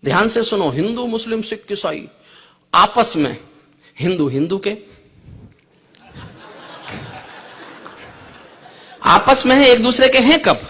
ध्यान से सुनो, हिंदू मुस्लिम सिख ईसाई आपस में हिंदू हिंदू के आपस में है, एक दूसरे के हैं कब?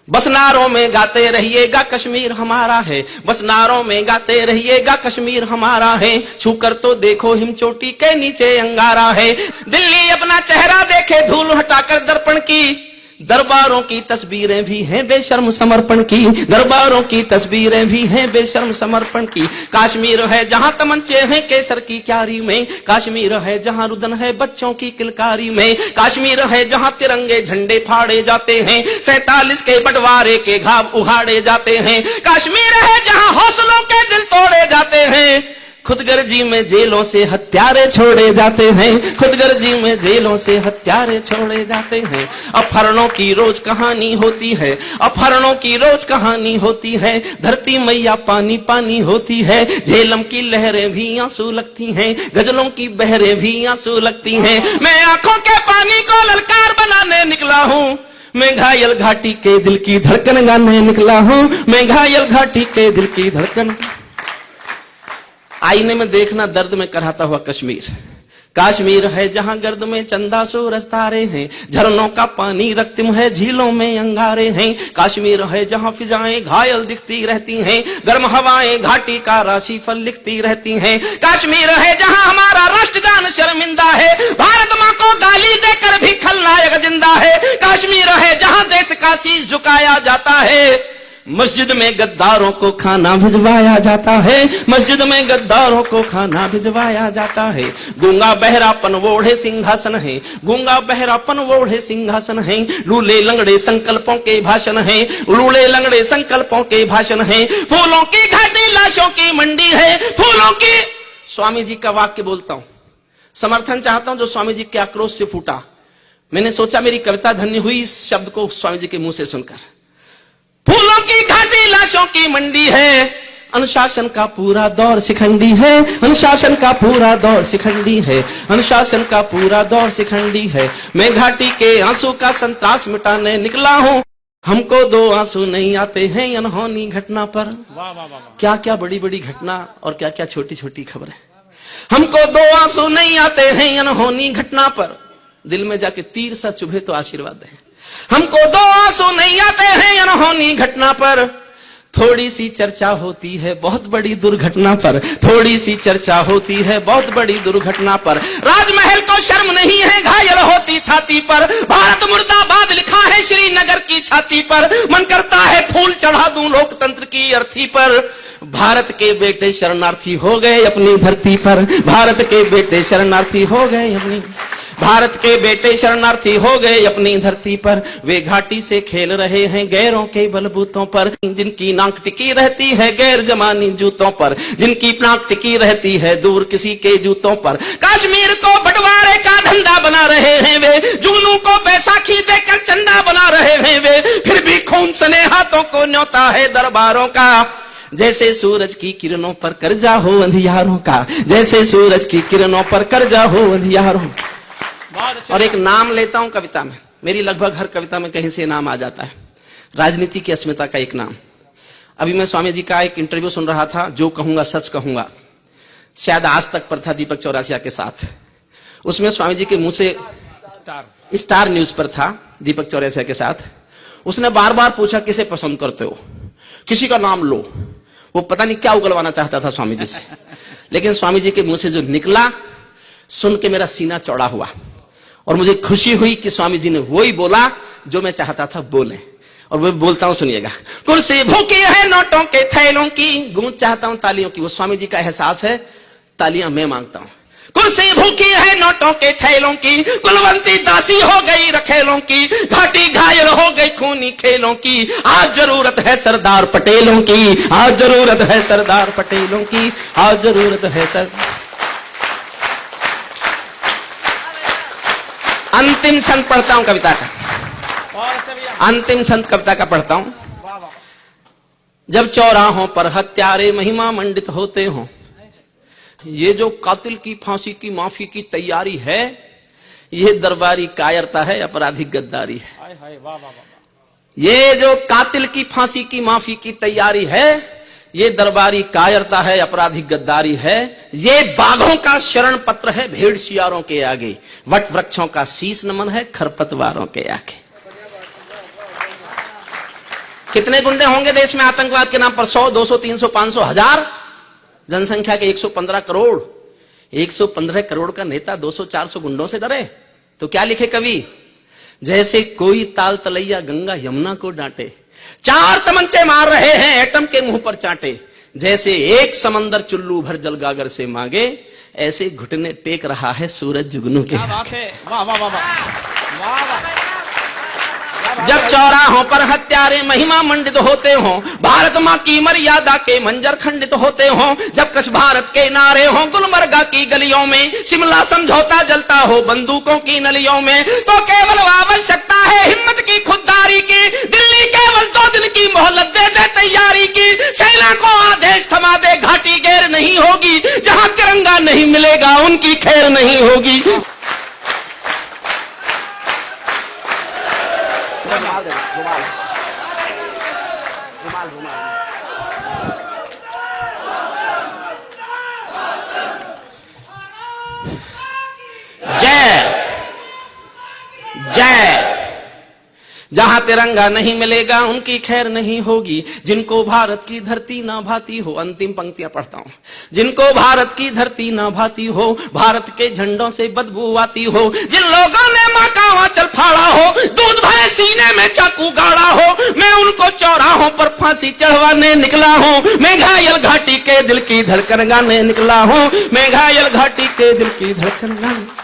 बस नारों में गाते रहिएगा कश्मीर हमारा है, बस नारों में गाते रहिएगा कश्मीर हमारा है, छूकर तो देखो हिम चोटी के नीचे अंगारा है। दिल्ली अपना चेहरा देखे धूल हटाकर दर्पण की, दरबारों की तस्वीरें भी हैं बेशर्म समर्पण की, दरबारों की तस्वीरें भी हैं बेशर्म समर्पण की। काश्मीर है जहां तमंचे हैं केसर की क्यारी में, काश्मीर है जहां रुदन है बच्चों की किलकारी में, काश्मीर है जहां तिरंगे झंडे फाड़े जाते हैं, 47 के बंटवारे के घाव उहाड़े जाते हैं, काश्मीर है जहां हौसलों के दिल तोड़े जाते हैं, खुदगर्जी में जेलों से हत्यारे छोड़े जाते हैं, खुदगर्जी में जेलों से हत्यारे छोड़े जाते हैं। अपहरणों की रोज कहानी होती है, अपहरणों की रोज कहानी होती है, धरती मैया पानी पानी होती है, झेलम की लहरें भी आंसू लगती हैं, गजलों की बहरें भी आंसू लगती हैं। मैं आंखों के पानी को ललकार बनाने निकला हूं, मैं घायल घाटी के दिल की धड़कन गाने निकला हूं, मैं घायल घाटी के दिल की धड़कन। आईने में देखना दर्द में कराहता हुआ कश्मीर, काश्मीर है जहां गर्द में चंदा सूरज तारे हैं, झरनों का पानी रक्तिम है झीलों में अंगारे हैं, काश्मीर है जहां फिजाएं घायल दिखती रहती हैं, गर्म हवाएं घाटी का राशिफल लिखती रहती हैं, काश्मीर है जहां हमारा राष्ट्रगान शर्मिंदा है, भारत मां को गाली देकर भी खलनायक जिंदा है, काश्मीर है जहां देश का शीश झुकाया जाता है, मस्जिद में गद्दारों को खाना भिजवाया जाता है, मस्जिद में गद्दारों को खाना भिजवाया जाता है। गूंगा बहरापन वोढ़े सिंहासन है, गूंगा बहरापन वोढ़े सिंहासन है, लूले लंगड़े संकल्पों के भाषण है, लूले लंगड़े संकल्पों के भाषण है, फूलों की घाटी लाशों की मंडी है, फूलों की। स्वामी जी का वाक्य बोलता हूं, समर्थन चाहता हूं जो स्वामी जी के आक्रोश से फूटा। मैंने सोचा मेरी कविता धन्य हुई इस शब्द को स्वामी जी के मुंह से सुनकर। फूलों की घाटी लाशों की मंडी है, अनुशासन का पूरा दौर शिखंडी है, अनुशासन का पूरा दौर शिखंडी है, अनुशासन का पूरा दौर शिखंडी है। मैं घाटी के आंसू का संत्रास मिटाने निकला हूं, हमको दो आंसू नहीं आते हैं अनहोनी घटना पर। क्या क्या बड़ी बड़ी घटना और क्या क्या छोटी छोटी खबरें। हमको दो आंसू नहीं आते हैं अनहोनी घटना पर, दिल में जाके तीर सा चुभे तो आशीर्वाद है। हमको दो आंसू नहीं आते हैं अनहोनी घटना पर, थोड़ी सी चर्चा होती है बहुत बड़ी दुर्घटना पर, थोड़ी सी चर्चा होती है बहुत बड़ी दुर्घटना पर। राजमहल को शर्म नहीं है घायल होती छाती पर, भारत मुर्दाबाद लिखा है श्रीनगर की छाती पर, मन करता है फूल चढ़ा दूं लोकतंत्र की अर्थी पर। भारत के बेटे शरणार्थी हो गए अपनी धरती पर, भारत के बेटे शरणार्थी हो गए अपनी, भारत के बेटे शरणार्थी हो गए अपनी धरती पर। वे घाटी से खेल रहे हैं गैरों के बलबूतों पर, जिनकी नाक टिकी रहती है गैर जमानी जूतों पर, जिनकी नाक टिकी रहती है दूर किसी के जूतों पर। काश्मीर को बंटवारे का धंधा बना रहे हैं वे, जुगनू को बैसाखी देकर चंदा बना रहे हैं वे, फिर भी खून सने हाथों को न्योता है दरबारों का। जैसे सूरज की किरणों पर कर्जा हो अंधियारों का, जैसे सूरज की किरणों पर कर्जा हो अंधियारों। और एक नाम लेता हूं कविता में, मेरी लगभग हर कविता में कहीं से नाम आ जाता है, राजनीति की अस्मिता का एक नाम। अभी मैं स्वामी जी का एक इंटरव्यू सुन रहा था, जो कहूंगा सच कहूंगा, शायद आज तक पर था दीपक चौरसिया के साथ। उसमें स्वामी जी के मुंह से स्टार न्यूज पर था दीपक चौरसिया के साथ। उसने बार बार पूछा किसे पसंद करते हो, किसी का नाम लो। वो पता नहीं क्या उगलवाना चाहता था स्वामी जी से, लेकिन स्वामी जी के मुंह से जो निकला सुन के मेरा सीना चौड़ा हुआ और मुझे खुशी हुई कि स्वामी जी ने वही बोला जो मैं चाहता था बोले। और वो बोलता हूं सुनिएगा। कुर्सी भूखी है नोटों के थैलों की, गूंज चाहता हूं तालियों की। वो स्वामी जी का एहसास है, तालियां मैं मांगता हूं। कुर्सी भूखी है नोटों के थैलों की, कुलवंती दासी हो गई रखेलों की, घाटी घायल हो गई खूनी खेलों की। आज जरूरत है सरदार पटेलों की, आज जरूरत है सरदार पटेलों की, आज जरूरत है सरदार। अंतिम छंद पढ़ता हूं कविता का, अंतिम छंद कविता का पढ़ता हूं। जब चौराहों पर हत्यारे महिमा मंडित होते हों, ये जो कातिल की फांसी की माफी की तैयारी है, ये दरबारी कायरता है, आपराधिक गद्दारी है। ये जो कातिल की फांसी की माफी की तैयारी है, ये दरबारी कायरता है, आपराधिक गद्दारी है। ये बाघों का शरण पत्र है भेड़ शियारों के आगे, वट वृक्षों का शीश नमन है खरपतवारों के आगे। कितने गुंडे होंगे देश में आतंकवाद के नाम पर? 100, 200, 300, 500, 1000। जनसंख्या के 115 करोड़। 115 करोड़ का नेता 200, 400 गुंडों से डरे? तो क्या लिखे कवि? जैसे कोई ताल तलैया गंगा यमुना को डांटे, 4 तमंचे मार रहे हैं एटम के मुंह पर चांटे। जैसे एक समंदर चुल्लू भर जल गागर से मांगे, ऐसे घुटने टेक रहा है सूरज जुगनू के। वाह वाह वाह वाह वाह। जब चौराहों पर हत्यारे महिमा मंडित होते हों, भारत मां की मर्यादा के मंजर खंडित होते हों, जब कश भारत के नारे हों गुलमर्गा की गलियों में, शिमला समझौता जलता हो बंदूकों की नलियों में, तो केवल आवश्यकता है हिम्मत की, खुददारी की। दिल्ली केवल 2 दिन की मोहलत दे दे तैयारी की, सेना को आदेश थमा दे, घाटी गैर नहीं होगी, जहां तिरंगा नहीं मिलेगा उनकी खैर नहीं होगी। जय जय। जहां तिरंगा नहीं मिलेगा उनकी खैर नहीं होगी, जिनको भारत की धरती ना भाती हो। अंतिम पंक्तियां पढ़ता हूं। जिनको भारत की धरती ना भाती हो, भारत के झंडों से बदबू आती हो, जिन लोगों ने मां का आंचल फाड़ा हो, दूध भरे सीने में चाकू गाड़ा हो, मैं उनको चौराहों पर फांसी चढ़वाने निकला हूं। मैं घायल घाटी के दिल की धड़कन गाने निकला हूं। मैं घायल घाटी के दिल की धड़कन गाने